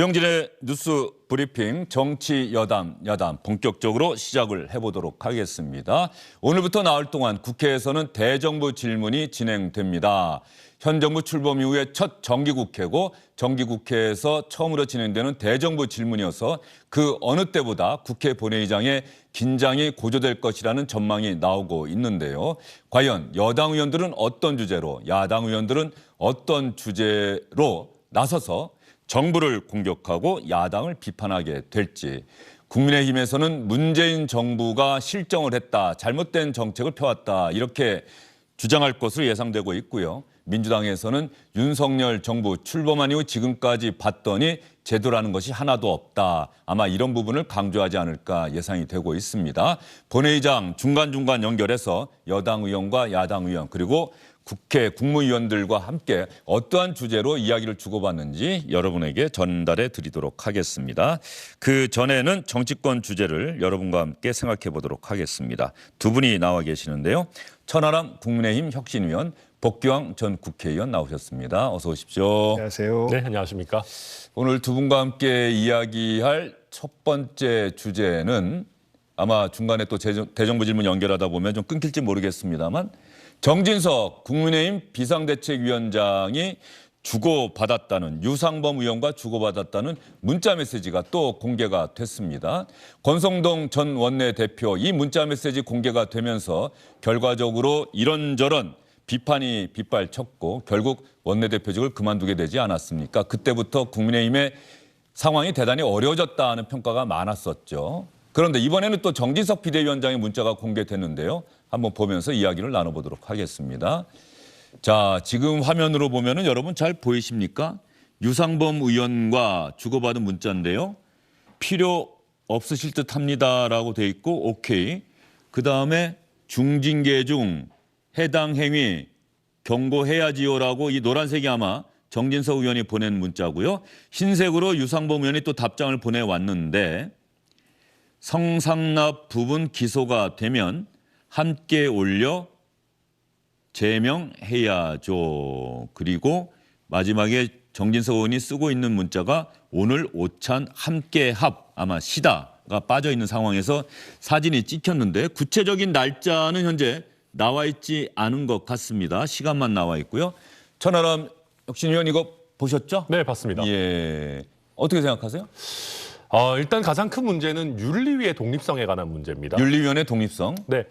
주영진의 뉴스 브리핑 정치 야담 본격적으로 시작을 해보도록 하겠습니다. 오늘부터 나흘 동안 국회에서는 대정부 질문이 진행됩니다. 현 정부 출범 이후에 첫 정기국회고 정기국회에서 처음으로 진행되는 대정부 질문이어서 그 어느 때보다 국회 본회의장에 긴장이 고조될 것이라는 전망이 나오고 있는데요. 과연 여당 의원들은 어떤 주제로, 야당 의원들은 어떤 주제로 나서서 정부를 공격하고 야당을 비판하게 될지, 국민의힘에서는 문재인 정부가 실정을 했다, 잘못된 정책을 펴왔다 이렇게 주장할 것으로 예상되고 있고요. 민주당에서는 윤석열 정부 출범한 이후 지금까지 봤더니 제도라는 것이 하나도 없다. 아마 이런 부분을 강조하지 않을까 예상이 되고 있습니다. 본회의장 중간중간 연결해서 여당 의원과 야당 의원 그리고 국회 국무위원들과 함께 어떠한 주제로 이야기를 주고받는지 여러분에게 전달해 드리도록 하겠습니다. 그 전에는 정치권 주제를 여러분과 함께 생각해 보도록 하겠습니다. 두 분이 나와 계시는데요. 천하람 국민의힘 혁신위원, 복귀왕 전 국회의원 나오셨습니다. 어서 오십시오. 안녕하세요. 네, 안녕하십니까. 오늘 두 분과 함께 이야기할 첫 번째 주제는 아마 중간에 또 대정부 질문 연결하다 보면 좀 끊길지 모르겠습니다만 정진석 국민의힘 비상대책위원장이 주고받았다는, 유상범 의원과 주고받았다는 문자 메시지가 또 공개가 됐습니다. 권성동 전 원내대표 이 문자 메시지 공개가 되면서 결과적으로 이런저런 비판이 빗발쳤고 결국 원내대표직을 그만두게 되지 않았습니까? 그때부터 국민의힘의 상황이 대단히 어려워졌다는 평가가 많았었죠. 그런데 이번에는 또 정진석 비대위원장의 문자가 공개됐는데요. 한번 보면서 이야기를 나눠보도록 하겠습니다. 자, 지금 화면으로 보면은 여러분 잘 보이십니까? 유상범 의원과 주고받은 문자인데요. 필요 없으실 듯 합니다라고 돼 있고 오케이. 그다음에 중징계 중 해당 행위 경고해야지요라고 이 노란색이 아마 정진석 의원이 보낸 문자고요. 흰색으로 유상범 의원이 또 답장을 보내왔는데 성상납 부분 기소가 되면 함께 올려 제명해야죠. 그리고 마지막에 정진석 의원이 쓰고 있는 문자가 오늘 오찬 함께 합, 아마 시다가 빠져 있는 상황에서 사진이 찍혔는데 구체적인 날짜는 현재 나와 있지 않은 것 같습니다. 시간만 나와 있고요. 천하람 혁신위원 이거 보셨죠? 네, 봤습니다. 예. 어떻게 생각하세요? 일단 가장 큰 문제는 윤리위의 독립성에 관한 문제입니다. 윤리위원회 독립성. 네,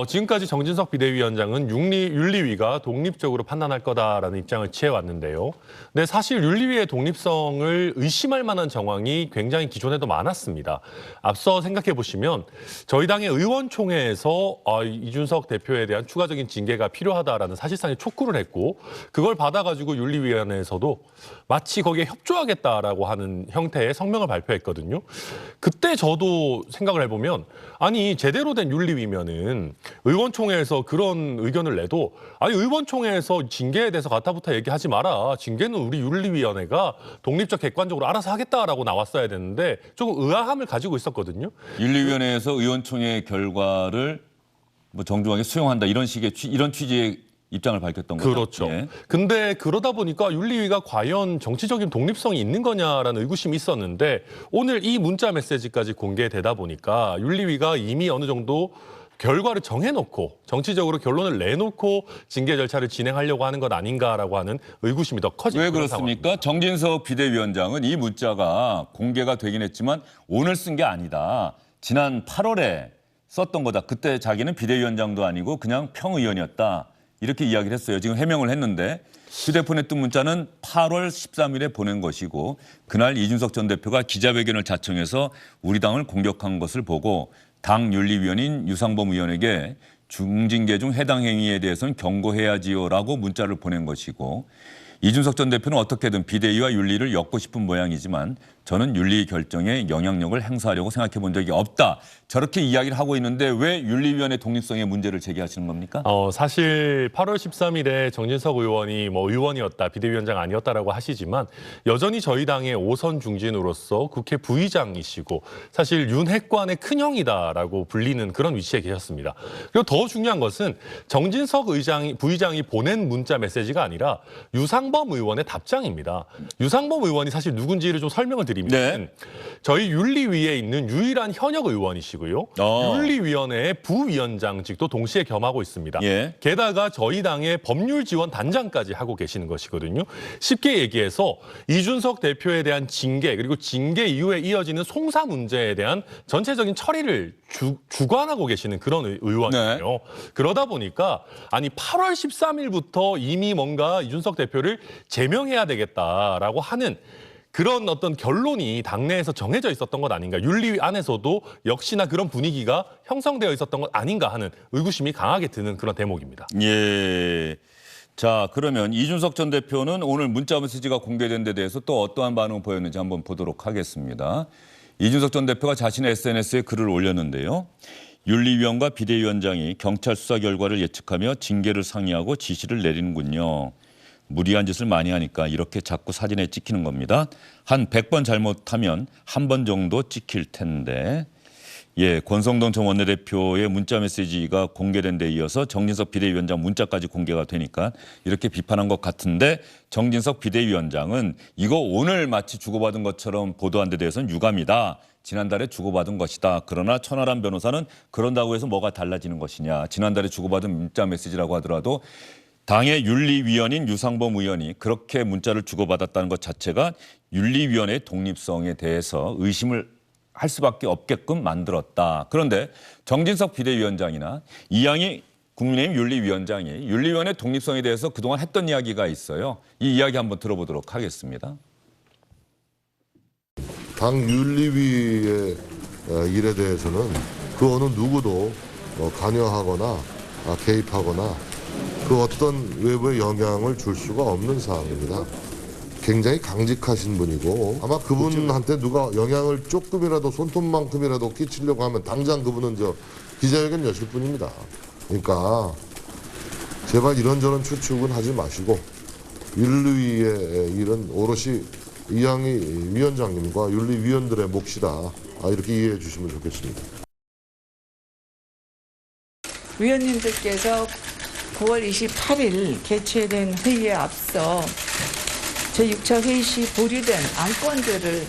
지금까지 정진석 비대위원장은 윤리위가 독립적으로 판단할 거다라는 입장을 취해왔는데요. 근데 사실 윤리위의 독립성을 의심할 만한 정황이 굉장히 기존에도 많았습니다. 앞서 생각해 보시면 저희 당의 의원총회에서 이준석 대표에 대한 추가적인 징계가 필요하다라는 사실상의 촉구를 했고 그걸 받아가지고 윤리위원회에서도 마치 거기에 협조하겠다라고 하는 형태의 성명을 발표했거든요. 그때 저도 생각을 해보면 아니 제대로 된 윤리위면은 의원총회에서 그런 의견을 내도 아니 의원총회에서 징계에 대해서 가타부타 얘기하지 마라. 징계는 우리 윤리위원회가 독립적 객관적으로 알아서 하겠다라고 나왔어야 되는데 조금 의아함을 가지고 있었거든요. 윤리위원회에서 의원총회 결과를 뭐 정중하게 수용한다 이런 식의 이런 취지의 입장을 밝혔던 거죠. 그렇죠. 예. 근데 그러다 보니까 윤리위가 과연 정치적인 독립성이 있는 거냐라는 의구심이 있었는데 오늘 이 문자 메시지까지 공개되다 보니까 윤리위가 이미 어느 정도 결과를 정해놓고 정치적으로 결론을 내놓고 징계 절차를 진행하려고 하는 것 아닌가라고 하는 의구심이 더 커지고 왜 그렇습니까? 정진석 비대위원장은 이 문자가 공개가 되긴 했지만 오늘 쓴 게 아니다. 지난 8월에 썼던 거다. 그때 자기는 비대위원장도 아니고 그냥 평의원이었다. 이렇게 이야기를 했어요. 지금 해명을 했는데 휴대폰에 뜬 문자는 8월 13일에 보낸 것이고 그날 이준석 전 대표가 기자회견을 자청해서 우리 당을 공격한 것을 보고 당 윤리위원인 유상범 의원에게 중징계 중 해당 행위에 대해서는 경고해야지요라고 문자를 보낸 것이고 이준석 전 대표는 어떻게든 비대위와 윤리를 엮고 싶은 모양이지만 저는 윤리 결정에 영향력을 행사하려고 생각해 본 적이 없다. 저렇게 이야기를 하고 있는데 왜 윤리위원회 독립성의 문제를 제기하시는 겁니까? 사실 8월 13일에 정진석 의원이 의원이었다, 비대위원장 아니었다라고 하시지만 여전히 저희 당의 5선 중진으로서 국회 부의장이시고 사실 윤핵관의 큰형이다라고 불리는 그런 위치에 계셨습니다. 그리고 더 중요한 것은 정진석 부의장이 보낸 문자 메시지가 아니라 유상 유상범 의원의 답장입니다. 유상범 의원이 사실 누군지를 좀 설명을 드리면 네. 저희 윤리위에 있는 유일한 현역 의원이시고요. 윤리위원회의 부위원장직도 동시에 겸하고 있습니다. 예. 게다가 저희 당의 법률지원단장까지 하고 계시는 것이거든요. 쉽게 얘기해서 이준석 대표에 대한 징계 그리고 징계 이후에 이어지는 송사 문제에 대한 전체적인 처리를 주관하고 계시는 그런 의원이에요. 네. 그러다 보니까 아니 8월 13일부터 이미 뭔가 이준석 대표를 제명해야 되겠다라고 하는 그런 어떤 결론이 당내에서 정해져 있었던 것 아닌가. 윤리위 안에서도 역시나 그런 분위기가 형성되어 있었던 것 아닌가 하는 의구심이 강하게 드는 그런 대목입니다. 예. 자, 그러면 이준석 전 대표는 오늘 문자 메시지가 공개된 데 대해서 또 어떠한 반응을 보였는지 한번 보도록 하겠습니다. 이준석 전 대표가 자신의 SNS에 글을 올렸는데요. 윤리위원과 비대위원장이 경찰 수사 결과를 예측하며 징계를 상의하고 지시를 내리는군요. 무리한 짓을 많이 하니까 이렇게 자꾸 사진에 찍히는 겁니다. 한 100번 잘못하면 한 번 정도 찍힐 텐데. 예, 권성동 전 원내대표의 문자 메시지가 공개된 데 이어서 정진석 비대위원장 문자까지 공개가 되니까 이렇게 비판한 것 같은데 정진석 비대위원장은 이거 오늘 마치 주고받은 것처럼 보도한 데 대해서는 유감이다. 지난달에 주고받은 것이다. 그러나 천하람 변호사는 그런다고 해서 뭐가 달라지는 것이냐. 지난달에 주고받은 문자 메시지라고 하더라도 당의 윤리위원인 유상범 의원이 그렇게 문자를 주고받았다는 것 자체가 윤리위원회의 독립성에 대해서 의심을 할 수밖에 없게끔 만들었다. 그런데 정진석 비대위원장이나 이양희 국민의힘 윤리위원장이 윤리위원회 독립성에 대해서 그동안 했던 이야기가 있어요. 이 이야기 한번 들어보도록 하겠습니다. 당 윤리위의 일에 대해서는 그 어느 누구도 관여하거나 개입하거나 그 어떤 외부의 영향을 줄 수가 없는 사항입니다. 굉장히 강직하신 분이고 아마 그분한테 누가 영향을 조금이라도 손톱만큼이라도 끼치려고 하면 당장 그분은 기자회견 여실 뿐입니다. 그러니까 제발 이런저런 추측은 하지 마시고 윤리위의 일은 오롯이 이양희 위원장님과 윤리위원들의 몫이다. 이렇게 이해해 주시면 좋겠습니다. 위원님들께서 9월 28일 개최된 회의에 앞서 제6차 회의 시 보류된 안건들을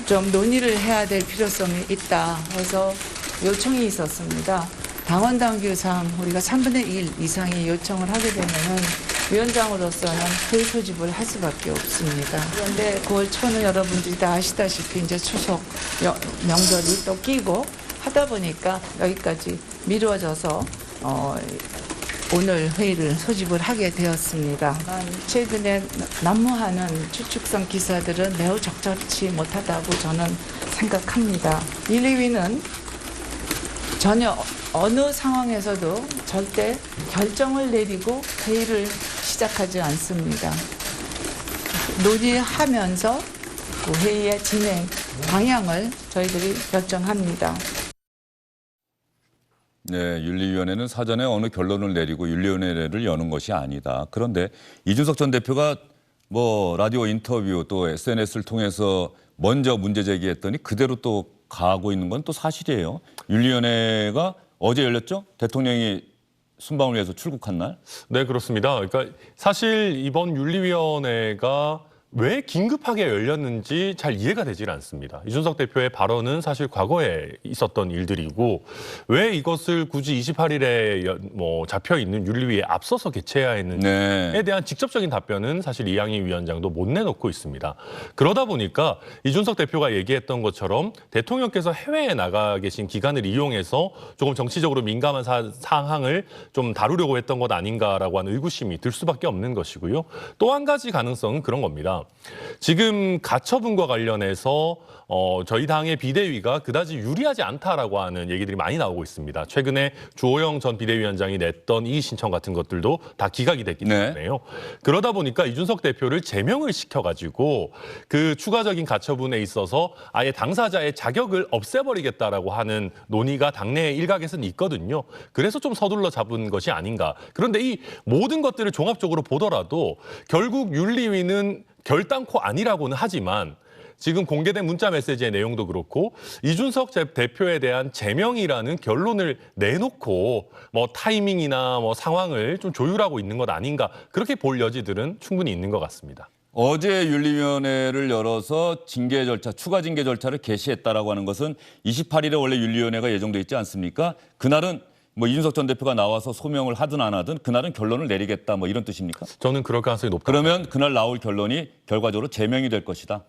좀 논의를 해야 될 필요성이 있다. 그래서 요청이 있었습니다. 당원 당규상 우리가 3분의 1 이상의 요청을 하게 되면은 위원장으로서는 회의 소집을 할 수밖에 없습니다. 그런데 9월 초는 여러분들이 다 아시다시피 이제 추석 명절이 또 끼고 하다 보니까 여기까지 미뤄져서 오늘 회의를 소집을 하게 되었습니다. 최근에 난무하는 추측성 기사들은 매우 적절치 못하다고 저는 생각합니다. 윤리위는 전혀 어느 상황에서도 절대 결정을 내리고 회의를 시작하지 않습니다. 논의하면서 그 회의의 진행 방향을 저희들이 결정합니다. 네, 윤리위원회는 사전에 어느 결론을 내리고 윤리위원회를 여는 것이 아니다. 그런데 이준석 전 대표가 뭐 라디오 인터뷰 또 SNS를 통해서 먼저 문제 제기했더니 그대로 또 가고 있는 건 또 사실이에요. 윤리위원회가 어제 열렸죠? 대통령이 순방을 위해서 출국한 날? 네, 그렇습니다. 그러니까 사실 이번 윤리위원회가 왜 긴급하게 열렸는지 잘 이해가 되질 않습니다. 이준석 대표의 발언은 사실 과거에 있었던 일들이고 왜 이것을 굳이 28일에 잡혀 있는 윤리위에 앞서서 개최해야 했는지에 대한 직접적인 답변은 사실 이양희 위원장도 못 내놓고 있습니다. 그러다 보니까 이준석 대표가 얘기했던 것처럼 대통령께서 해외에 나가 계신 기간을 이용해서 조금 정치적으로 민감한 상황을 좀 다루려고 했던 것 아닌가라고 하는 의구심이 들 수밖에 없는 것이고요. 또 한 가지 가능성은 그런 겁니다. 지금 가처분과 관련해서 저희 당의 비대위가 그다지 유리하지 않다라고 하는 얘기들이 많이 나오고 있습니다. 최근에 주호영 전 비대위원장이 냈던 이의 신청 같은 것들도 다 기각이 됐기 때문에요. 그러다 보니까 이준석 대표를 제명을 시켜가지고 그 추가적인 가처분에 있어서 아예 당사자의 자격을 없애버리겠다라고 하는 논의가 당내 일각에서는 있거든요. 그래서 좀 서둘러 잡은 것이 아닌가. 그런데 이 모든 것들을 종합적으로 보더라도 결국 윤리위는 결단코 아니라고는 하지만 지금 공개된 문자 메시지의 내용도 그렇고 이준석 대표에 대한 제명이라는 결론을 내놓고 뭐 타이밍이나 뭐 상황을 좀 조율하고 있는 것 아닌가 그렇게 볼 여지들은 충분히 있는 것 같습니다. 어제 윤리위원회를 열어서 징계 절차, 추가 징계 절차를 개시했다라고 하는 것은 28일에 원래 윤리위원회가 예정돼 있지 않습니까? 그날은 뭐 이준석 전 대표가 나와서 소명을 하든 안 하든 그날은 결론을 내리겠다 뭐 이런 뜻입니까? 저는 그럴 가능성이 높다. 그러면 그날 나올 결론이 결과적으로 제명이 될 것이다.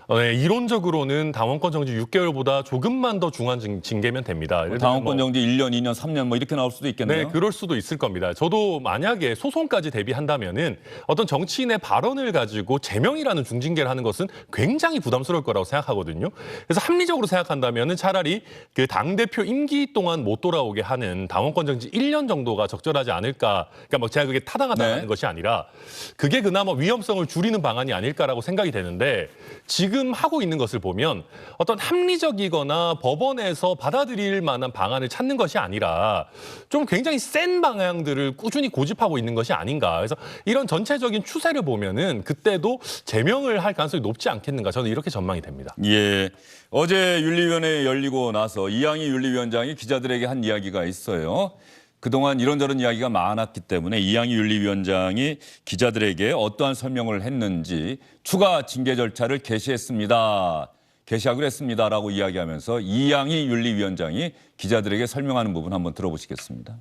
네, 이론적으로는 당원권 정지 6개월보다 조금만 더 중한 징계면 됩니다. 예를 들면 당원권 정지 1년, 2년, 3년 뭐 이렇게 나올 수도 있겠네요. 네, 그럴 수도 있을 겁니다. 저도 만약에 소송까지 대비한다면은 어떤 정치인의 발언을 가지고 제명이라는 중징계를 하는 것은 굉장히 부담스러울 거라고 생각하거든요. 그래서 합리적으로 생각한다면은 차라리 그 당대표 임기 동안 못 돌아오게 하는 당원권 정지 1년 정도가 적절하지 않을까. 그러니까 뭐 제가 그게 타당하다는 네. 것이 아니라 그게 그나마 위험성을 줄이는 방안이 아닐까라고 생각이 되는데 지금 하고 있는 것을 보면 어떤 합리적이거나 법원에서 받아들일 만한 방안을 찾는 것이 아니라 좀 굉장히 센 방향들을 꾸준히 고집하고 있는 것이 아닌가. 그래서 이런 전체적인 추세를 보면은 그때도 제명을 할 가능성이 높지 않겠는가. 저는 이렇게 전망이 됩니다. 예. 어제 윤리위원회 열리고 나서 이양희 윤리위원장이 기자들에게 한 이야기가 있어요. 그동안 이런저런 이야기가 많았기 때문에 이양희 윤리위원장이 기자들에게 어떠한 설명을 했는지 추가 징계 절차를 개시했습니다. 개시하기로 했습니다라고 이야기하면서 이양희 윤리위원장이 기자들에게 설명하는 부분 한번 들어보시겠습니다.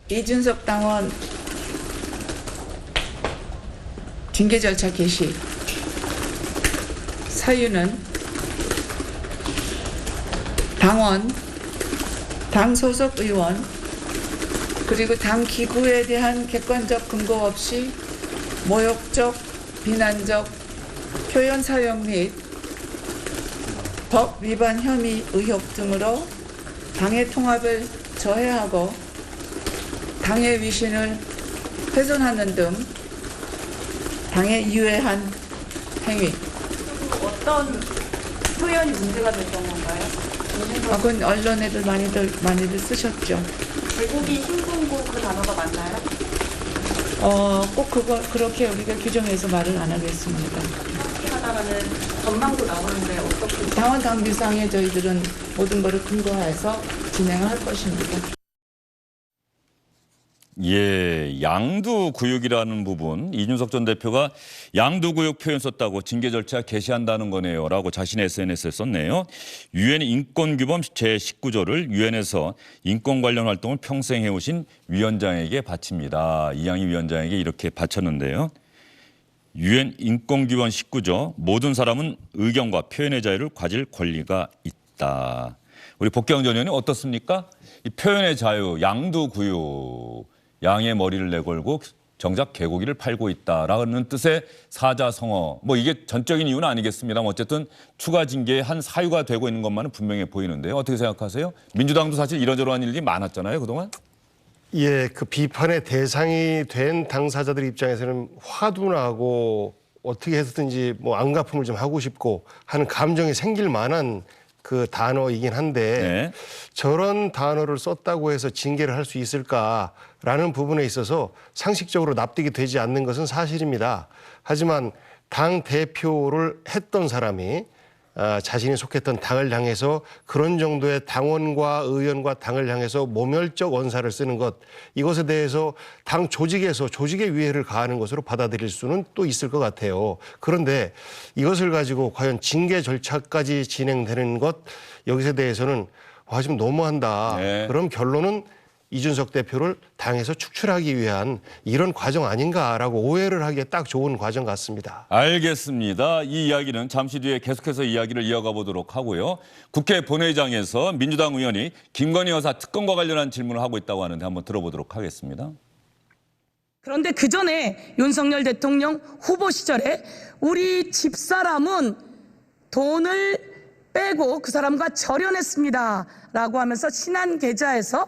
이준석 당원 징계 절차 개시 사유는 당 소속 의원 그리고 당 기구에 대한 객관적 근거 없이 모욕적, 비난적 표현 사용 및 법 위반 혐의 의혹 등으로 당의 통합을 저해하고 당의 위신을 훼손하는 등 당에 유해한 행위. 어떤 표현이 문제가 됐던 건가요? 그건 언론에도 많이들 쓰셨죠. 제국이 신분고 그 단어가 맞나요? 꼭 그렇게 우리가 규정해서 말을 안 하겠습니다. 그렇게 하다가는 전망도 나오는데 어떻게? 당원 당규상에 저희들은 모든 것을 근거해서 진행을 할 것입니다. 예, 양두구역이라는 부분 이준석 전 대표가 양두구역 표현 썼다고 징계 절차 개시한다는 거네요 라고 자신의 SNS에 썼네요. 유엔 인권규범 제19조를 유엔에서 인권 관련 활동을 평생 해오신 위원장에게 바칩니다. 이양희 위원장에게 이렇게 바쳤는데요. 유엔 인권규범 19조 모든 사람은 의견과 표현의 자유를 가질 권리가 있다. 우리 복경 전 의원님 어떻습니까? 이 표현의 자유, 양두구역. 양의 머리를 내걸고 정작 개고기를 팔고 있다라는 뜻의 사자성어. 뭐 이게 전적인 이유는 아니겠습니다만 어쨌든 추가 징계의 한 사유가 되고 있는 것만은 분명해 보이는데요. 어떻게 생각하세요? 민주당도 사실 이러저러한 일이 많았잖아요, 그동안. 예, 그 비판의 대상이 된 당사자들 입장에서는 화도 나고 어떻게 해서든지 뭐 안갚음을 좀 하고 싶고 하는 감정이 생길 만한 그 단어이긴 한데 네. 저런 단어를 썼다고 해서 징계를 할 수 있을까라는 부분에 있어서 상식적으로 납득이 되지 않는 것은 사실입니다. 하지만 당 대표를 했던 사람이 자신이 속했던 당을 향해서 그런 정도의 당원과 의원과 당을 향해서 모멸적 언사를 쓰는 것, 이것에 대해서 당 조직에서 조직의 위해를 가하는 것으로 받아들일 수는 또 있을 것 같아요. 그런데 이것을 가지고 과연 징계 절차까지 진행되는 것, 여기에 대해서는 좀 너무한다. 네. 그럼 결론은 이준석 대표를 당에서 축출하기 위한 이런 과정 아닌가라고 오해를 하기에 딱 좋은 과정 같습니다. 알겠습니다. 이 이야기는 잠시 뒤에 계속해서 이야기를 이어가 보도록 하고요. 국회 본회의장에서 민주당 의원이 김건희 여사 특검과 관련한 질문을 하고 있다고 하는데 한번 들어보도록 하겠습니다. 그런데 그 전에 윤석열 대통령 후보 시절에 우리 집사람은 돈을 빼고 그 사람과 절연했습니다라고 하면서 신한 계좌에서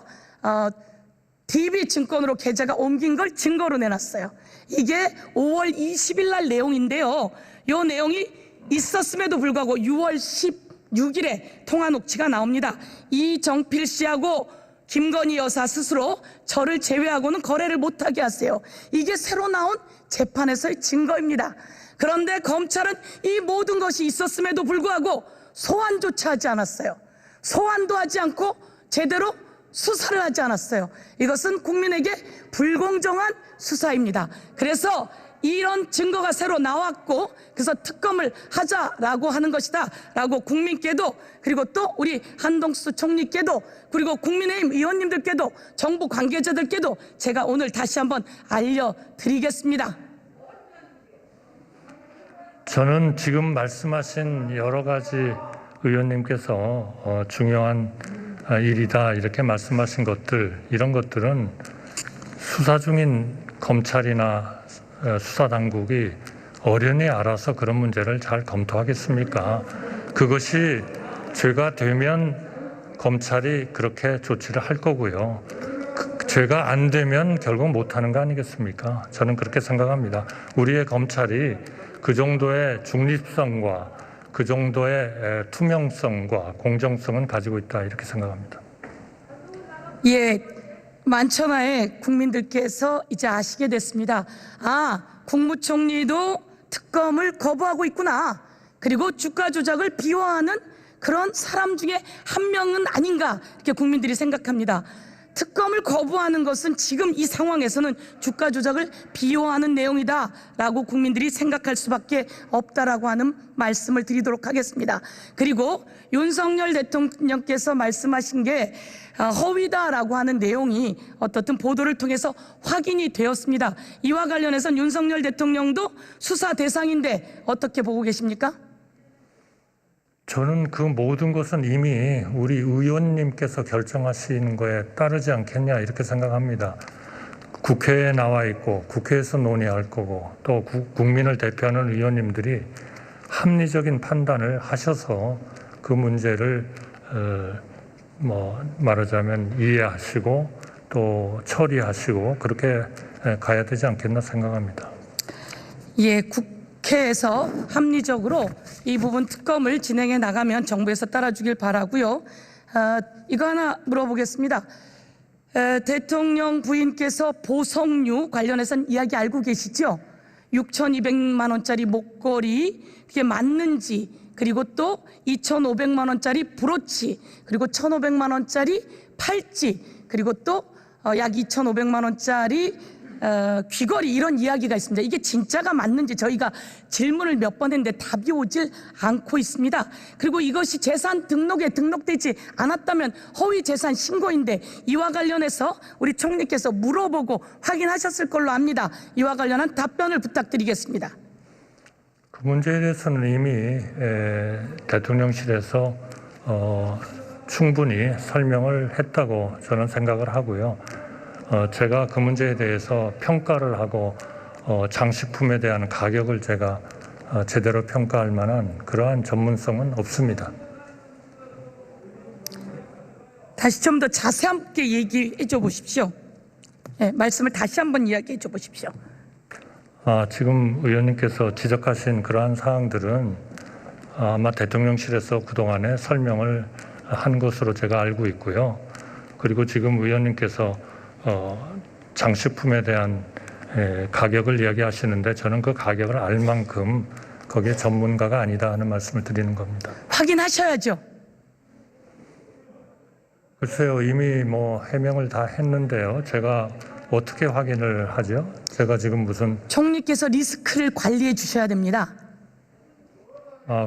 DB증권으로 계좌가 옮긴 걸 증거로 내놨어요. 이게 5월 20일 날 내용인데요. 이 내용이 있었음에도 불구하고 6월 16일에 통화 녹취가 나옵니다. 이정필 씨하고 김건희 여사 스스로 저를 제외하고는 거래를 못하게 하세요. 이게 새로 나온 재판에서의 증거입니다. 그런데 검찰은 이 모든 것이 있었음에도 불구하고 소환조차 하지 않았어요. 소환도 하지 않고 제대로 수사를 하지 않았어요. 이것은 국민에게 불공정한 수사입니다. 그래서 이런 증거가 새로 나왔고 그래서 특검을 하자라고 하는 것이다 라고 국민께도, 그리고 또 우리 한동수 총리께도, 그리고 국민의힘 의원님들께도, 정부 관계자들께도 제가 오늘 다시 한번 알려드리겠습니다. 저는 지금 말씀하신 여러 가지 의원님께서 중요한 일이다 이렇게 말씀하신 것들, 이런 것들은 수사 중인 검찰이나 수사당국이 어련히 알아서 그런 문제를 잘 검토하겠습니까? 그것이 죄가 되면 검찰이 그렇게 조치를 할 거고요. 죄가 안 되면 결국 못하는 거 아니겠습니까? 저는 그렇게 생각합니다. 우리의 검찰이 그 정도의 중립성과 그 정도의 투명성과 공정성은 가지고 있다 이렇게 생각합니다. 예, 만천하에 국민들께서 이제 아시게 됐습니다. 아, 국무총리도 특검을 거부하고 있구나. 그리고 주가 조작을 비호하는 그런 사람 중에 한 명은 아닌가 이렇게 국민들이 생각합니다. 특검을 거부하는 것은 지금 이 상황에서는 주가 조작을 비호하는 내용이다라고 국민들이 생각할 수밖에 없다라고 하는 말씀을 드리도록 하겠습니다. 그리고 윤석열 대통령께서 말씀하신 게 허위다라고 하는 내용이 어떻든 보도를 통해서 확인이 되었습니다. 이와 관련해서는 윤석열 대통령도 수사 대상인데 어떻게 보고 계십니까? 저는 그 모든 것은 이미 우리 의원님께서 결정하시는 거에 따르지 않겠냐 이렇게 생각합니다. 국회에 나와 있고 국회에서 논의할 거고 또 국민을 대표하는 의원님들이 합리적인 판단을 하셔서 그 문제를 말하자면 이해하시고 또 처리하시고 그렇게 가야 되지 않겠나 생각합니다. 예, 국회에서 합리적으로 이 부분 특검을 진행해 나가면 정부에서 따라주길 바라고요. 이거 하나 물어보겠습니다. 대통령 부인께서 보석류 관련해서는 이야기 알고 계시죠? 6,200만 원짜리 목걸이 그게 맞는지, 그리고 또 2,500만 원짜리 브로치, 그리고 1,500만 원짜리 팔찌, 그리고 또 약 2,500만 원짜리 귀걸이, 이런 이야기가 있습니다. 이게 진짜가 맞는지 저희가 질문을 몇 번 했는데 답이 오질 않고 있습니다. 그리고 이것이 재산 등록에 등록되지 않았다면 허위 재산 신고인데 이와 관련해서 우리 총리께서 물어보고 확인하셨을 걸로 압니다. 이와 관련한 답변을 부탁드리겠습니다. 그 문제에 대해서는 이미 대통령실에서 충분히 설명을 했다고 저는 생각을 하고요. 제가 그 문제에 대해서 평가를 하고 장식품에 대한 가격을 제가 제대로 평가할 만한 그러한 전문성은 없습니다. 다시 좀 더 자세하게 얘기해 줘 보십시오. 네, 말씀을 다시 한번 이야기해 줘 보십시오. 지금 의원님께서 지적하신 그러한 사항들은 아마 대통령실에서 그동안에 설명을 한 것으로 제가 알고 있고요. 그리고 지금 의원님께서 장식품에 대한 가격을 이야기하시는데 저는 그 가격을 알 만큼 거기에 전문가가 아니다 하는 말씀을 드리는 겁니다. 확인하셔야죠. 글쎄요, 이미 해명을 다 했는데요. 제가 어떻게 확인을 하죠? 제가 지금 무슨 총리께서 리스크를 관리해 주셔야 됩니다.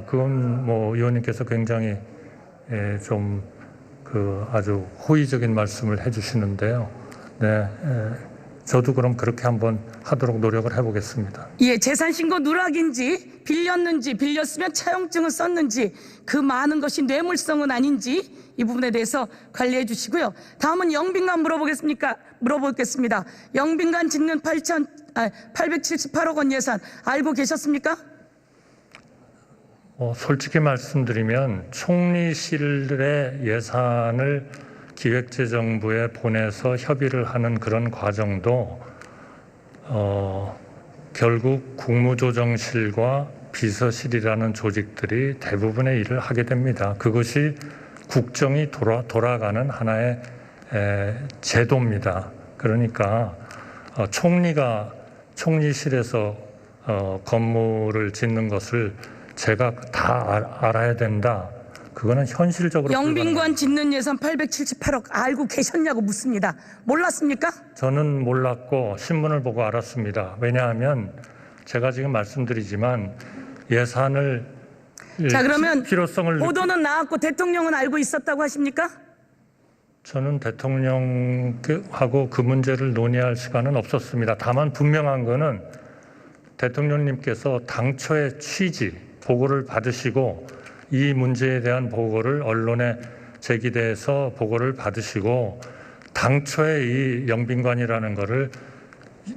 그건 의원님께서 굉장히 좀 아주 호의적인 말씀을 해주시는데요. 네, 저도 그럼 그렇게 한번 하도록 노력을 해보겠습니다. 예, 재산신고 누락인지 빌렸는지 빌렸으면 차용증을 썼는지 그 많은 것이 뇌물성은 아닌지 이 부분에 대해서 관리해 주시고요. 다음은 영빈관 물어보겠습니다. 영빈관 짓는 878억 원 예산 알고 계셨습니까? 솔직히 말씀드리면 총리실의 예산을 기획재정부에 보내서 협의를 하는 그런 과정도 결국 국무조정실과 비서실이라는 조직들이 대부분의 일을 하게 됩니다. 그것이 국정이 돌아가는 하나의 제도입니다. 그러니까 총리가 총리실에서 건물을 짓는 것을 제가 다 알아야 된다. 그거는 현실적으로 영빈관 짓는 예산 878억 알고 계셨냐고 묻습니다. 몰랐습니까? 저는 몰랐고 신문을 보고 알았습니다. 왜냐하면 제가 지금 말씀드리지만 예산을 자, 그러면 필요성을 보도는 나왔고 대통령은 알고 있었다고 하십니까? 저는 대통령하고 그 문제를 논의할 시간은 없었습니다. 다만 분명한 거는 대통령님께서 당초의 취지, 보고를 받으시고 이 문제에 대한 보고를 언론에 제기돼서 보고를 받으시고 당초에 이 영빈관이라는 거를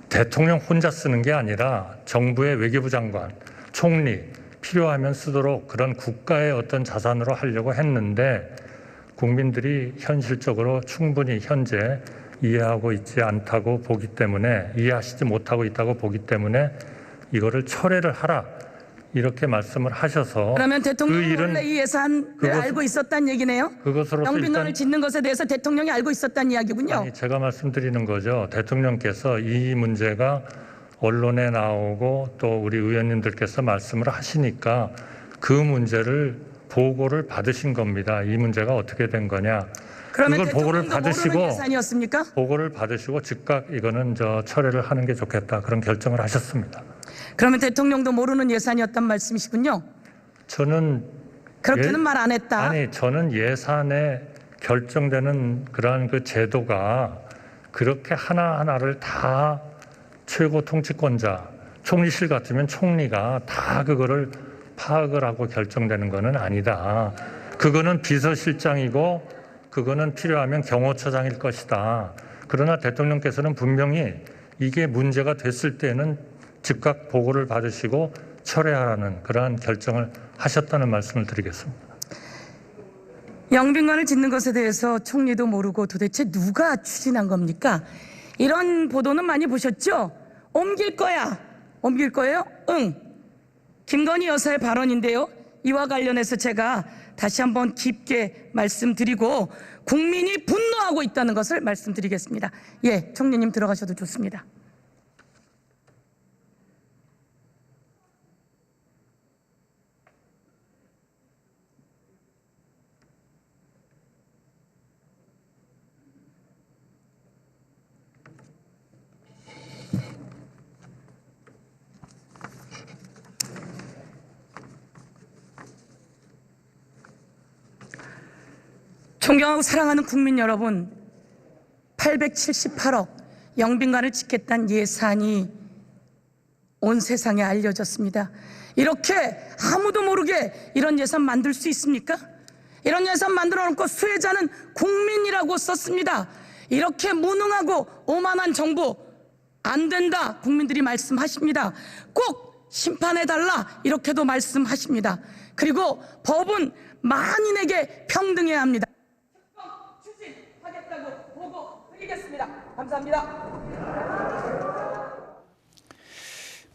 대통령 혼자 쓰는 게 아니라 정부의 외교부 장관, 총리 필요하면 쓰도록 그런 국가의 어떤 자산으로 하려고 했는데 국민들이 현실적으로 충분히 현재 이해하고 있지 않다고 보기 때문에 이해하시지 못하고 있다고 보기 때문에 이거를 철회를 하라 이렇게 말씀을 하셔서 그러면 대통령이 그 일은 원래 이 예산을 알고 있었다는 얘기네요? 그것으로서 영빈관을 일단 짓는 것에 대해서 대통령이 알고 있었다는 이야기군요. 아니, 제가 말씀드리는 거죠. 대통령께서 이 문제가 언론에 나오고 또 우리 의원님들께서 말씀을 하시니까 그 문제를 보고를 받으신 겁니다. 이 문제가 어떻게 된 거냐. 그러면 그걸 보고를 대통령도 모르는 받으시고 예산이었습니까? 보고를 받으시고 즉각 이거는 철회를 하는 게 좋겠다 그런 결정을 하셨습니다. 그러면 대통령도 모르는 예산이었단 말씀이시군요. 저는 그렇게는 말 안 했다. 아니 저는 예산에 결정되는 그러한 그 제도가 그렇게 하나하나를 다 최고 통치권자 총리실 같으면 총리가 다 그거를 파악을 하고 결정되는 거는 아니다. 그거는 비서실장이고 그거는 필요하면 경호처장일 것이다. 그러나 대통령께서는 분명히 이게 문제가 됐을 때는 즉각 보고를 받으시고 철회하라는 그러한 결정을 하셨다는 말씀을 드리겠습니다. 영빈관을 짓는 것에 대해서 총리도 모르고 도대체 누가 추진한 겁니까? 이런 보도는 많이 보셨죠? 옮길 거야. 옮길 거예요? 응. 김건희 여사의 발언인데요. 이와 관련해서 제가 다시 한번 깊게 말씀드리고 국민이 분노하고 있다는 것을 말씀드리겠습니다. 예, 총리님 들어가셔도 좋습니다. 존경하고 사랑하는 국민 여러분, 878억 영빈관을 짓겠다는 예산이 온 세상에 알려졌습니다. 이렇게 아무도 모르게 이런 예산 만들 수 있습니까? 이런 예산 만들어 놓고 수혜자는 국민이라고 썼습니다. 이렇게 무능하고 오만한 정부 안 된다 국민들이 말씀하십니다. 꼭 심판해달라 이렇게도 말씀하십니다. 그리고 법은 만인에게 평등해야 합니다. 추진하겠다고 보고 드리겠습니다. 감사합니다.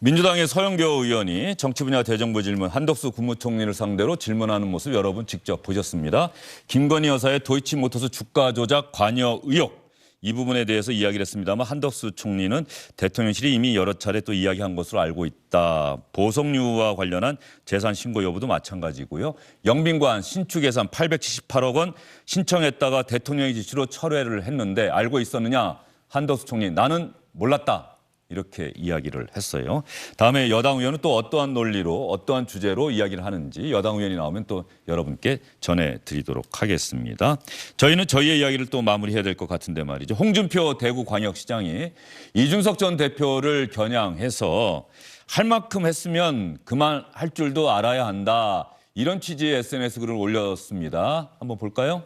민주당의 서영교 의원이 정치 분야 대정부 질문 한덕수 국무총리를 상대로 질문하는 모습 여러분 직접 보셨습니다. 김건희 여사의 도이치모터스 주가 조작 관여 의혹 이 부분에 대해서 이야기를 했습니다만 한덕수 총리는 대통령실이 이미 여러 차례 또 이야기한 것으로 알고 있다. 보석류와 관련한 재산 신고 여부도 마찬가지고요. 영빈관 신축 예산 878억 원 신청했다가 대통령의 지시로 철회를 했는데 알고 있었느냐? 한덕수 총리 나는 몰랐다. 이렇게 이야기를 했어요. 다음에 여당 의원은 또 어떠한 논리로 어떠한 주제로 이야기를 하는지 여당 의원이 나오면 또 여러분께 전해드리도록 하겠습니다. 저희는 저희의 이야기를 또 마무리해야 될 것 같은데 말이죠. 홍준표 대구광역시장이 이준석 전 대표를 겨냥해서 할 만큼 했으면 그만할 줄도 알아야 한다. 이런 취지의 SNS 글을 올렸습니다. 한번 볼까요?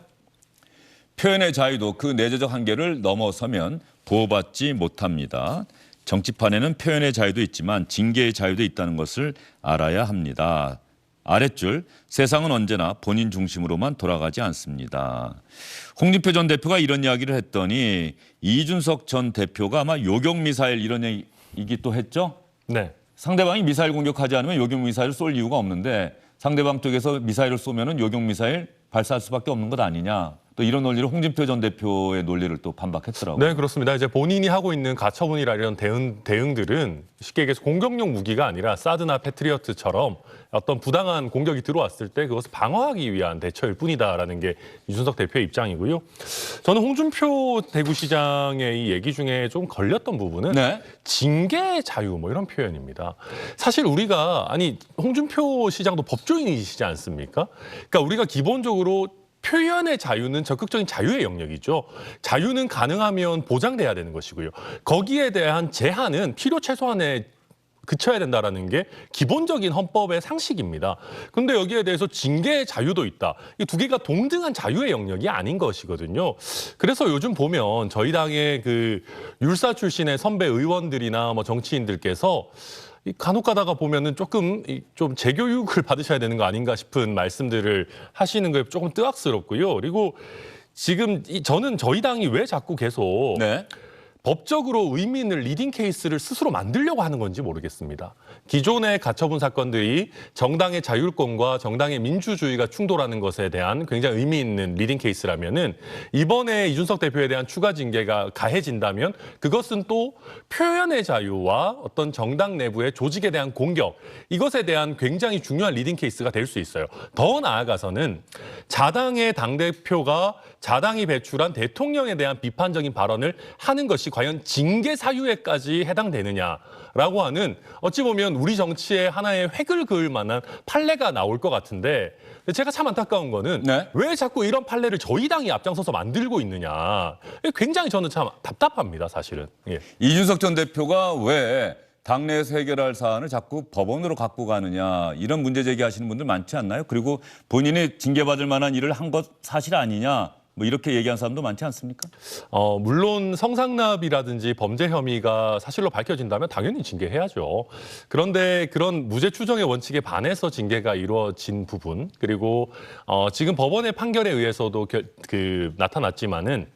표현의 자유도 그 내재적 한계를 넘어서면 보호받지 못합니다. 정치판에는 표현의 자유도 있지만 징계의 자유도 있다는 것을 알아야 합니다. 아랫줄, 세상은 언제나 본인 중심으로만 돌아가지 않습니다. 홍준표 전 대표가 이런 이야기를 했더니 이준석 전 대표가 아마 요격미사일 이런 얘기 또 했죠? 네. 상대방이 미사일 공격하지 않으면 요격미사일을 쏠 이유가 없는데 상대방 쪽에서 미사일을 쏘면은 요격미사일 발사할 수밖에 없는 것 아니냐. 또 이런 논리를 홍준표 전 대표의 논리를 또 반박했더라고요. 네, 그렇습니다. 이제 본인이 하고 있는 가처분이라 이런 대응들은 쉽게 얘기해서 공격용 무기가 아니라 사드나 패트리어트처럼 어떤 부당한 공격이 들어왔을 때 그것을 방어하기 위한 대처일 뿐이다라는 게 이준석 대표의 입장이고요. 저는 홍준표 대구시장의 이 얘기 중에 좀 걸렸던 부분은 네. 징계 자유 뭐 이런 표현입니다. 사실 우리가 홍준표 시장도 법조인이시지 않습니까? 그러니까 우리가 기본적으로 표현의 자유는 적극적인 자유의 영역이죠. 자유는 가능하면 보장돼야 되는 것이고요. 거기에 대한 제한은 필요 최소한에 그쳐야 된다라는 게 기본적인 헌법의 상식입니다. 그런데 여기에 대해서 징계의 자유도 있다. 이 두 개가 동등한 자유의 영역이 아닌 것이거든요. 그래서 요즘 보면 저희 당의 그 율사 출신의 선배 의원들이나 뭐 정치인들께서 간혹 가다가 보면은 좀 재교육을 받으셔야 되는 거 아닌가 싶은 말씀들을 하시는 게 조금 뜨악스럽고요. 그리고 지금 저는 저희 당이 왜 자꾸 계속 네. 법적으로 의미 있는 리딩 케이스를 스스로 만들려고 하는 건지 모르겠습니다. 기존의 가처분 사건들이 정당의 자율권과 정당의 민주주의가 충돌하는 것에 대한 굉장히 의미 있는 리딩 케이스라면은 이번에 이준석 대표에 대한 추가 징계가 가해진다면 그것은 또 표현의 자유와 어떤 정당 내부의 조직에 대한 공격, 이것에 대한 굉장히 중요한 리딩 케이스가 될 수 있어요. 더 나아가서는 자당의 당대표가 자당이 배출한 대통령에 대한 비판적인 발언을 하는 것이 과연 징계 사유에까지 해당되느냐라고 하는, 어찌 보면 우리 정치의 하나의 획을 그을 만한 판례가 나올 것 같은데, 제가 참 안타까운 거는 네. 왜 자꾸 이런 판례를 저희 당이 앞장서서 만들고 있느냐. 굉장히 저는 참 답답합니다, 사실은. 예. 이준석 전 대표가 왜 당내에서 해결할 사안을 자꾸 법원으로 갖고 가느냐, 이런 문제 제기하시는 분들 많지 않나요? 그리고 본인이 징계받을 만한 일을 한 것 사실 아니냐, 뭐 이렇게 얘기한 사람도 많지 않습니까? 물론 성상납이라든지 범죄 혐의가 사실로 밝혀진다면 당연히 징계해야죠. 그런데 그런 무죄 추정의 원칙에 반해서 징계가 이루어진 부분, 그리고 지금 법원의 판결에 의해서도 나타났지만은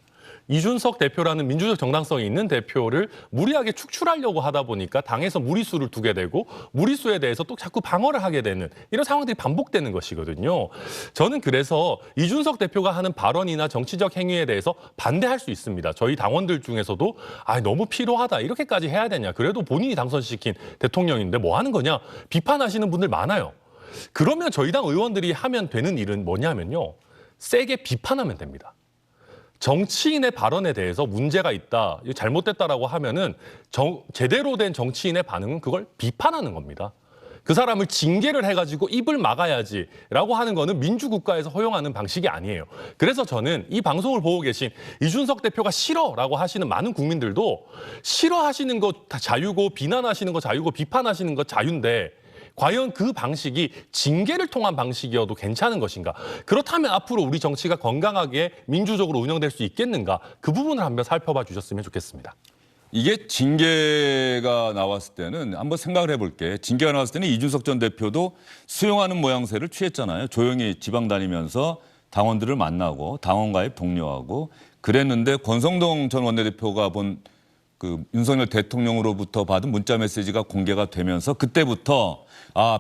이준석 대표라는 민주적 정당성이 있는 대표를 무리하게 축출하려고 하다 보니까 당에서 무리수를 두게 되고 무리수에 대해서 또 자꾸 방어를 하게 되는 이런 상황들이 반복되는 것이거든요. 저는 그래서 이준석 대표가 하는 발언이나 정치적 행위에 대해서 반대할 수 있습니다. 저희 당원들 중에서도 너무 필요하다, 이렇게까지 해야 되냐, 그래도 본인이 당선시킨 대통령인데 뭐 하는 거냐, 비판하시는 분들 많아요. 그러면 저희 당 의원들이 하면 되는 일은 뭐냐면요, 세게 비판하면 됩니다. 정치인의 발언에 대해서 문제가 있다, 잘못됐다라고 하면은 제대로 된 정치인의 반응은 그걸 비판하는 겁니다. 그 사람을 징계를 해가지고 입을 막아야지라고 하는 거는 민주국가에서 허용하는 방식이 아니에요. 그래서 저는 이 방송을 보고 계신 이준석 대표가 싫어라고 하시는 많은 국민들도 싫어하시는 거 다 자유고, 비난하시는 거 자유고, 비판하시는 거 자유인데 과연 그 방식이 징계를 통한 방식이어도 괜찮은 것인가? 그렇다면 앞으로 우리 정치가 건강하게 민주적으로 운영될 수 있겠는가? 그 부분을 한번 살펴봐 주셨으면 좋겠습니다. 이게 징계가 나왔을 때는 한번 생각을 해볼게. 징계가 나왔을 때는 이준석 전 대표도 수용하는 모양새를 취했잖아요. 조용히 지방 다니면서 당원들을 만나고 당원과의 독려하고 그랬는데, 권성동 전 원내대표가 본 그 윤석열 대통령으로부터 받은 문자 메시지가 공개가 되면서 그때부터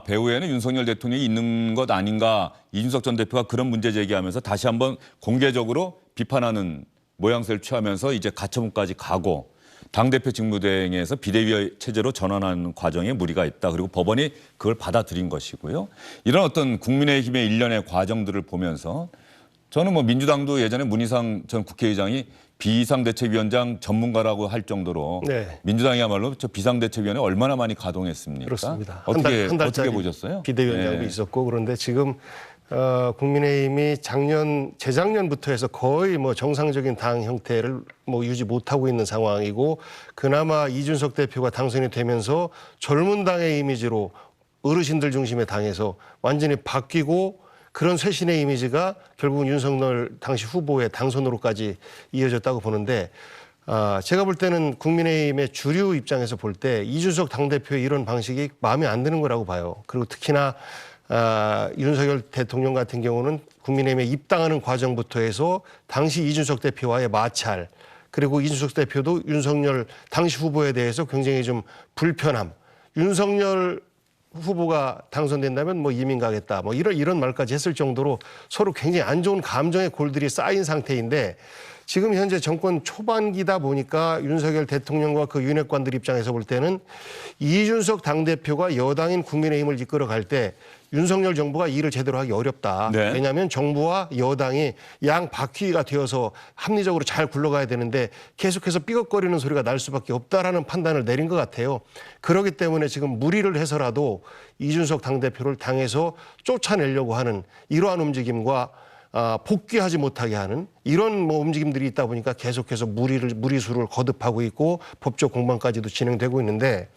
배후에는 윤석열 대통령이 있는 것 아닌가, 이준석 전 대표가 그런 문제 제기하면서 다시 한번 공개적으로 비판하는 모양새를 취하면서 이제 가처분까지 가고, 당대표 직무대행에서 비대위 체제로 전환하는 과정에 무리가 있다. 그리고 법원이 그걸 받아들인 것이고요. 이런 어떤 국민의힘의 일련의 과정들을 보면서 저는 뭐 민주당도 예전에 문희상 전 국회의장이 비상대책위원장 전문가라고 할 정도로 네. 민주당이야말로 저 비상대책위원회 얼마나 많이 가동했습니까? 그렇습니다. 어떻게 보셨어요? 비대위원장도 네. 있었고, 그런데 지금 국민의힘이 재작년부터 해서 거의 뭐 정상적인 당 형태를 뭐 유지 못하고 있는 상황이고, 그나마 이준석 대표가 당선이 되면서 젊은 당의 이미지로 어르신들 중심의 당에서 완전히 바뀌고, 그런 쇄신의 이미지가 결국은 윤석열 당시 후보의 당선으로까지 이어졌다고 보는데, 제가 볼 때는 국민의힘의 주류 입장에서 볼 때 이준석 당대표의 이런 방식이 마음에 안 드는 거라고 봐요. 그리고 특히나 윤석열 대통령 같은 경우는 국민의힘에 입당하는 과정부터 해서 당시 이준석 대표와의 마찰, 그리고 이준석 대표도 윤석열 당시 후보에 대해서 굉장히 좀 불편함, 윤석열 후보가 당선된다면 뭐 이민 가겠다 뭐 이런 말까지 했을 정도로 서로 굉장히 안 좋은 감정의 골들이 쌓인 상태인데 지금 현재 정권 초반기다 보니까 윤석열 대통령과 그 윤핵관들 입장에서 볼 때는 이준석 당대표가 여당인 국민의힘을 이끌어갈 때 윤석열 정부가 일을 제대로 하기 어렵다. 네. 왜냐하면 정부와 여당이 양 바퀴가 되어서 합리적으로 잘 굴러가야 되는데 계속해서 삐걱거리는 소리가 날 수밖에 없다라는 판단을 내린 것 같아요. 그렇기 때문에 지금 무리를 해서라도 이준석 당대표를 당에서 쫓아내려고 하는 이러한 움직임과 복귀하지 못하게 하는 이런 뭐 움직임들이 있다 보니까 계속해서 무리수를 거듭하고 있고 법적 공방까지도 진행되고 있는데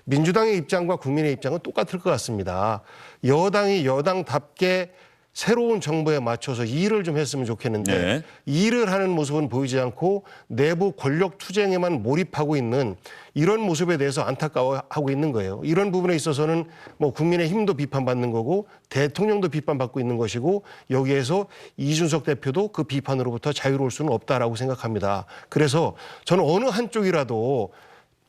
민주당의 입장과 국민의 입장은 똑같을 것 같습니다. 여당이 여당답게 새로운 정부에 맞춰서 일을 좀 했으면 좋겠는데 네. 일을 하는 모습은 보이지 않고 내부 권력 투쟁에만 몰입하고 있는 이런 모습에 대해서 안타까워하고 있는 거예요. 이런 부분에 있어서는 뭐 국민의힘도 비판받는 거고 대통령도 비판받고 있는 것이고 여기에서 이준석 대표도 그 비판으로부터 자유로울 수는 없다라고 생각합니다. 그래서 저는 어느 한쪽이라도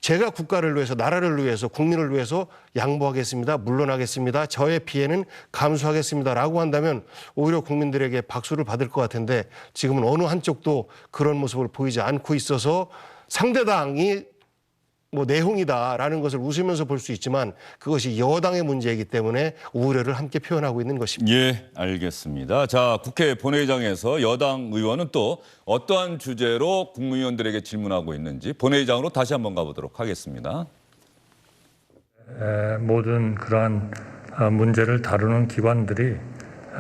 제가 국가를 위해서 나라를 위해서 국민을 위해서 양보하겠습니다. 물러나겠습니다. 저의 피해는 감수하겠습니다라고 한다면 오히려 국민들에게 박수를 받을 것 같은데 지금은 어느 한쪽도 그런 모습을 보이지 않고 있어서 상대당이 뭐 내홍이다라는 것을 웃으면서 볼 수 있지만 그것이 여당의 문제이기 때문에 우려를 함께 표현하고 있는 것입니다. 예, 알겠습니다. 자, 국회 본회의장에서 여당 의원은 또 어떠한 주제로 국무위원들에게 질문하고 있는지 본회의장으로 다시 한번 가보도록 하겠습니다. 모든 그러한 문제를 다루는 기관들이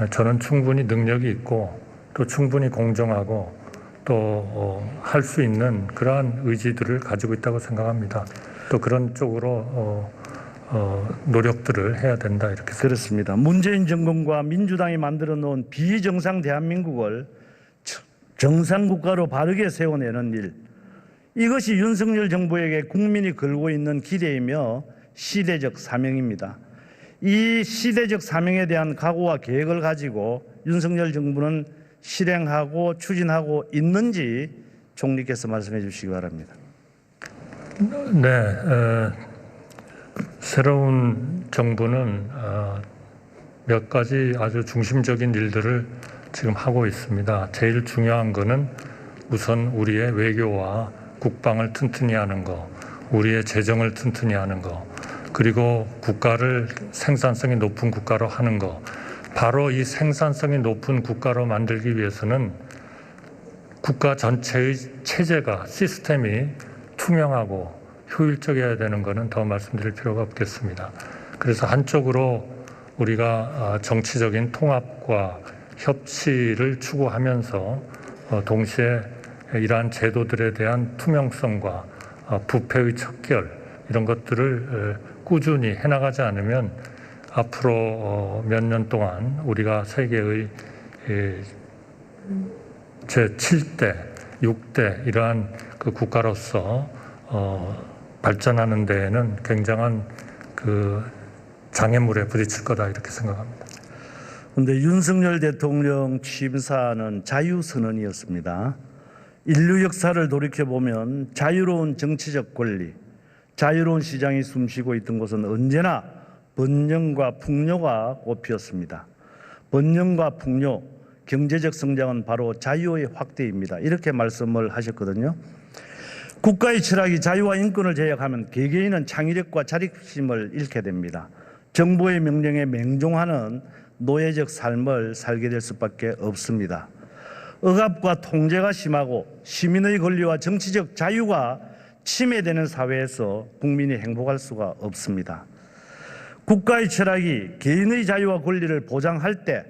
저는 충분히 능력이 있고 또 충분히 공정하고 또 할 수 있는 그러한 의지들을 가지고 있다고 생각합니다. 또 그런 쪽으로 노력들을 해야 된다 이렇게 생각합니다. 그렇습니다. 문재인 정권과 민주당이 만들어 놓은 비정상 대한민국을 정상 국가로 바르게 세워내는 일, 이것이 윤석열 정부에게 국민이 걸고 있는 기대이며 시대적 사명입니다. 이 시대적 사명에 대한 각오와 계획을 가지고 윤석열 정부는 실행하고 추진하고 있는지 총리께서 말씀해 주시기 바랍니다. 네, 새로운 정부는 몇 가지 아주 중심적인 일들을 지금 하고 있습니다. 제일 중요한 거는 우선 우리의 외교와 국방을 튼튼히 하는 거, 우리의 재정을 튼튼히 하는 거, 그리고 국가를 생산성이 높은 국가로 하는 거. 바로 이 생산성이 높은 국가로 만들기 위해서는 국가 전체의 체제가 시스템이 투명하고 효율적이어야 되는 것은 더 말씀드릴 필요가 없겠습니다. 그래서 한쪽으로 우리가 정치적인 통합과 협치를 추구하면서 동시에 이러한 제도들에 대한 투명성과 부패의 척결 이런 것들을 꾸준히 해나가지 않으면 앞으로 몇 년 동안 우리가 세계의 제7대, 6대 이러한 그 국가로서 발전하는 데에는 굉장한 그 장애물에 부딪힐 거다 이렇게 생각합니다. 그런데 윤석열 대통령 취임사는 자유선언이었습니다. 인류 역사를 돌이켜보면 자유로운 정치적 권리, 자유로운 시장이 숨쉬고 있던 곳은 언제나 번영과 풍요가 꽃피었습니다. 번영과 풍요, 경제적 성장은 바로 자유의 확대입니다. 이렇게 말씀을 하셨거든요. 국가의 철학이 자유와 인권을 제약하면 개개인은 창의력과 자립심을 잃게 됩니다. 정부의 명령에 맹종하는 노예적 삶을 살게 될 수밖에 없습니다. 억압과 통제가 심하고 시민의 권리와 정치적 자유가 침해되는 사회에서 국민이 행복할 수가 없습니다. 국가의 철학이 개인의 자유와 권리를 보장할 때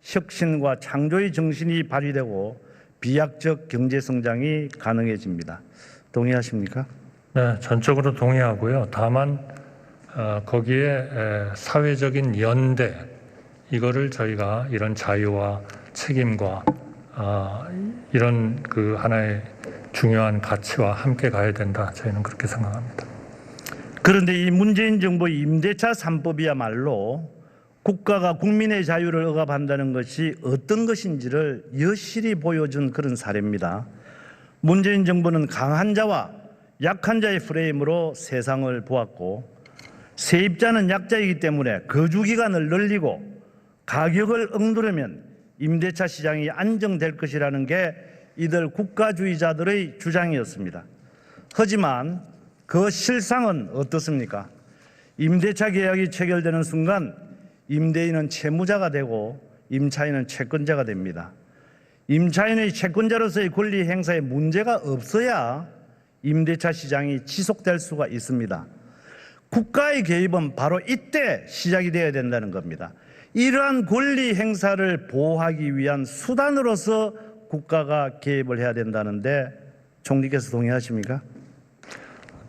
혁신과 창조의 정신이 발휘되고 비약적 경제 성장이 가능해집니다. 동의하십니까? 네, 전적으로 동의하고요. 다만 거기에 사회적인 연대 이거를 저희가 이런 자유와 책임과 이런 그 하나의 중요한 가치와 함께 가야 된다. 저희는 그렇게 생각합니다. 그런데 이 문재인 정부의 임대차 3법이야말로 국가가 국민의 자유를 억압한다는 것이 어떤 것인지를 여실히 보여준 그런 사례입니다. 문재인 정부는 강한 자와 약한 자의 프레임으로 세상을 보았고 세입자는 약자이기 때문에 거주기간을 늘리고 가격을 억누르면 임대차 시장이 안정될 것이라는 게 이들 국가주의자들의 주장이었습니다. 하지만 그 실상은 어떻습니까? 임대차 계약이 체결되는 순간 임대인은 채무자가 되고 임차인은 채권자가 됩니다. 임차인의 채권자로서의 권리 행사에 문제가 없어야 임대차 시장이 지속될 수가 있습니다. 국가의 개입은 바로 이때 시작이 되어야 된다는 겁니다. 이러한 권리 행사를 보호하기 위한 수단으로서 국가가 개입을 해야 된다는데 총리께서 동의하십니까?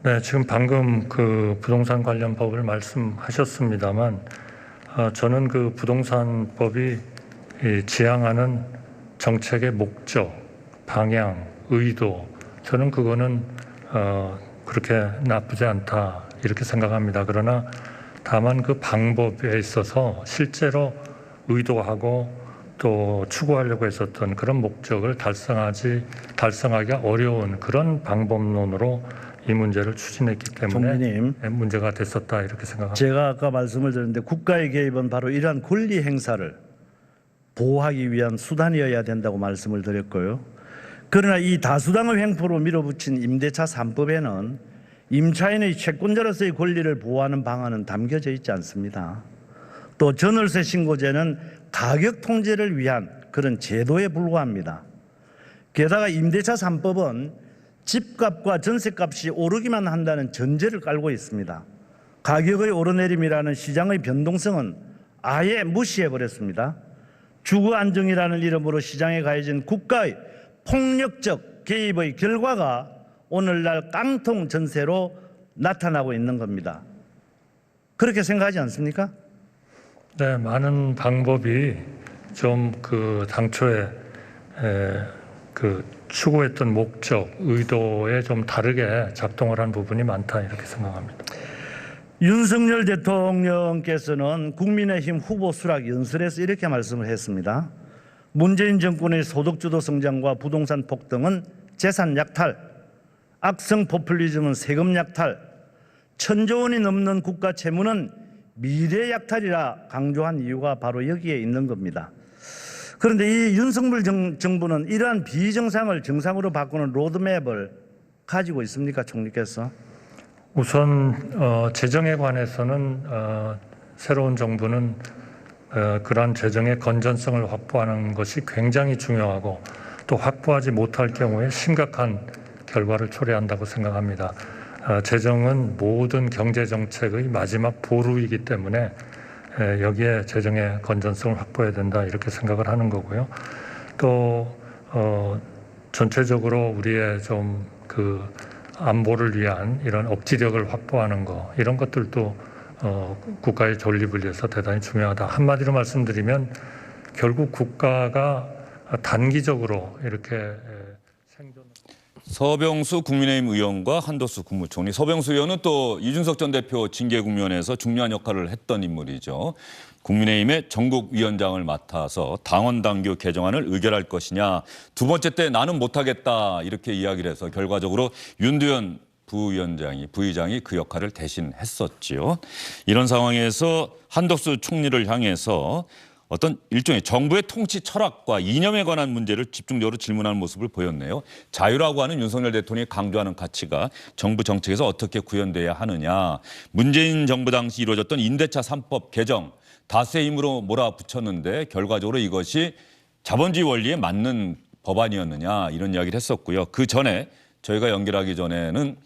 네, 지금 방금 그 부동산 관련 법을 말씀하셨습니다만 저는 그 부동산법이 지향하는 정책의 목적, 방향, 의도 저는 그거는 그렇게 나쁘지 않다 이렇게 생각합니다. 그러나 다만 그 방법에 있어서 실제로 의도하고 또 추구하려고 했었던 그런 목적을 달성하기가 어려운 그런 방법론으로 이 문제를 추진했기 때문에 총리님, 문제가 됐었다 이렇게 생각합니다. 제가 아까 말씀을 드렸는데 국가의 개입은 바로 이러한 권리 행사를 보호하기 위한 수단이어야 된다고 말씀을 드렸고요. 그러나 이 다수당의 횡포로 밀어붙인 임대차 3법에는 임차인의 채권자로서의 권리를 보호하는 방안은 담겨져 있지 않습니다. 또 전월세 신고제는 가격 통제를 위한 그런 제도에 불과합니다. 게다가 임대차 3법은 집값과 전세값이 오르기만 한다는 전제를 깔고 있습니다. 가격의 오르내림이라는 시장의 변동성은 아예 무시해버렸습니다. 주거 안정이라는 이름으로 시장에 가해진 국가의 폭력적 개입의 결과가 오늘날 깡통 전세로 나타나고 있는 겁니다. 그렇게 생각하지 않습니까? 네, 많은 방법이 좀 그 당초에 그 추구했던 목적, 의도에 좀 다르게 작동을 한 부분이 많다 이렇게 생각합니다. 윤석열 대통령께서는 국민의힘 후보 수락 연설에서 이렇게 말씀을 했습니다. 문재인 정권의 소득주도 성장과 부동산 폭등은 재산 약탈, 악성 포퓰리즘은 세금 약탈, 1,000조 원이 넘는 국가 채무는 미래 약탈이라 강조한 이유가 바로 여기에 있는 겁니다. 그런데 이 윤석열 정부는 이러한 비정상을 정상으로 바꾸는 로드맵을 가지고 있습니까, 총리께서? 우선 재정에 관해서는 새로운 정부는 그러한 재정의 건전성을 확보하는 것이 굉장히 중요하고 또 확보하지 못할 경우에 심각한 결과를 초래한다고 생각합니다. 재정은 모든 경제 정책의 마지막 보루이기 때문에 여기에 재정의 건전성을 확보해야 된다 이렇게 생각을 하는 거고요. 또 전체적으로 우리의 좀 그 안보를 위한 이런 억지력을 확보하는 거 이런 것들도 국가의 존립을 위해서 대단히 중요하다. 한마디로 말씀드리면 결국 국가가 단기적으로 이렇게 생존. 서병수 국민의힘 의원과 한덕수 국무총리. 서병수 의원은 또 이준석 전 대표 징계 국면에서 중요한 역할을 했던 인물이죠. 국민의힘의 전국위원장을 맡아서 당원 당규 개정안을 의결할 것이냐. 두 번째 때 나는 못하겠다 이렇게 이야기를 해서 결과적으로 윤두현 부의장이 그 역할을 대신 했었지요. 이런 상황에서 한덕수 총리를 향해서 어떤 일종의 정부의 통치 철학과 이념에 관한 문제를 집중적으로 질문하는 모습을 보였네요. 자유라고 하는 윤석열 대통령이 강조하는 가치가 정부 정책에서 어떻게 구현돼야 하느냐. 문재인 정부 당시 이루어졌던 임대차 3법 개정 다수의 힘으로 몰아붙였는데 결과적으로 이것이 자본주의 원리에 맞는 법안이었느냐 이런 이야기를 했었고요. 그 전에 저희가 연결하기 전에는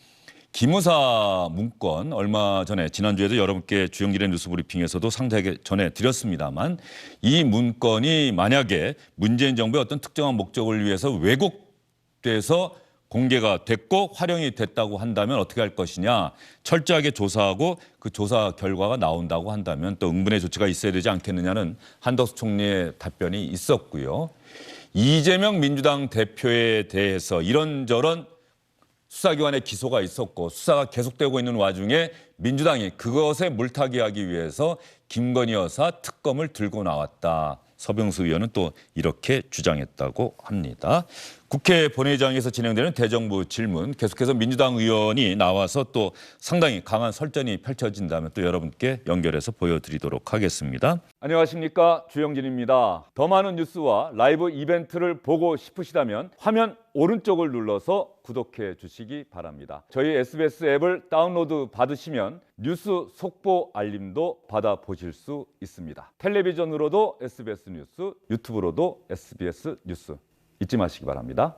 기무사 문건 얼마 전에 지난주에도 여러분께 주영길의 뉴스브리핑에서도 상세하게 전해드렸습니다만 이 문건이 만약에 문재인 정부의 어떤 특정한 목적을 위해서 왜곡돼서 공개가 됐고 활용이 됐다고 한다면 어떻게 할 것이냐. 철저하게 조사하고 그 조사 결과가 나온다고 한다면 또 응분의 조치가 있어야 되지 않겠느냐는 한덕수 총리의 답변이 있었고요. 이재명 민주당 대표에 대해서 이런저런 수사기관의 기소가 있었고 수사가 계속되고 있는 와중에 민주당이 그것에 물타기하기 위해서 김건희 여사 특검을 들고 나왔다. 서병수 의원은 또 이렇게 주장했다고 합니다. 국회 본회의장에서 진행되는 대정부 질문, 계속해서 민주당 의원이 나와서 또 상당히 강한 설전이 펼쳐진다면 또 여러분께 연결해서 보여드리도록 하겠습니다. 안녕하십니까, 주영진입니다. 더 많은 뉴스와 라이브 이벤트를 보고 싶으시다면 화면 오른쪽을 눌러서 구독해 주시기 바랍니다. 저희 SBS 앱을 다운로드 받으시면 뉴스 속보 알림도 받아보실 수 있습니다. 텔레비전으로도 SBS 뉴스, 유튜브로도 SBS 뉴스 잊지 마시기 바랍니다.